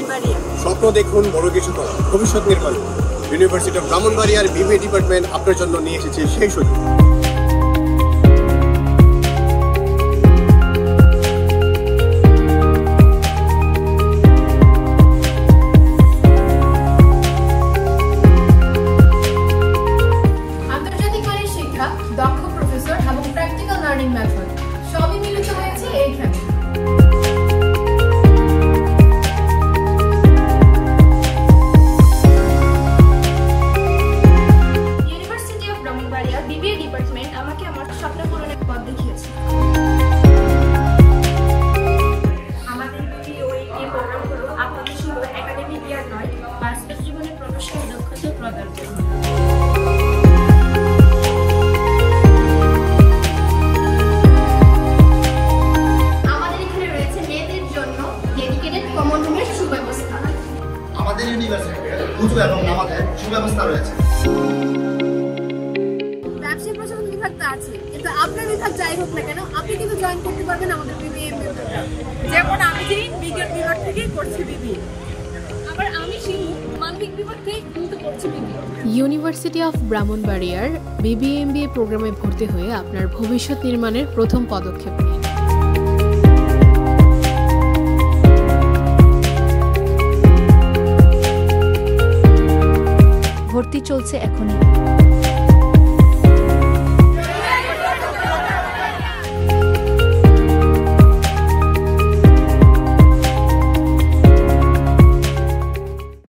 ব্রাহ্মণবাড়িয়া। স্বপ্ন দেখুন বড় কিছু করা, ভবিষ্যৎ নির্মাণ। ইউনিভার্সিটি অফ ব্রাহ্মণবাড়িয়ার বিবিএ ডিপার্টমেন্ট আপনার জন্য নিয়ে এসেছে সেই সুযোগ। আন্তর্জাতিক মানের শিক্ষা, দক্ষ প্রফেসর এবং প্র্যাকটিক্যাল লার্নিং মেথড সবই মিলিত হয়েছে এইখানে। University of Brahmanbaria BBA department আমাকে আমার স্বপ্ন পূরণের পথ দেখিয়েছে। আমাদের বিবিএ প্রোগ্রামগুলো আপনাদের শুধু একাডেমিক জ্ঞান নয়, বাস্তব জীবনে প্রফেশনাল দক্ষতা প্রদান করে। আমাদের ইউনিভার্সিটিতে উঁচু এবং নামাজের সুব্যবস্থা রয়েছে। ব্যবসায় প্রশাসন বিভাগ তো আছে, কিন্তু আপনার বিভাগ যাই হোক না কেন, আপনি কিন্তু জয়েন করতে পারবেন আমাদের বিবিএ প্রোগ্রাম। যেমন আমি যেই বিজ্ঞান বিভাগ থেকে করছি বিবিএ, আবার আমি শিমু মানবিক বিভাগ থেকে কিন্তু করছি বিবিএ। ইউনিভার্সিটি অফ ব্রাহ্মণবাড়িয়ার বিবিএ প্রোগ্রামে ভর্তি হয়ে আপনার ভবিষ্যৎ নির্মাণের প্রথম পদক্ষেপ নিন। ভর্তি চলছে এখনই।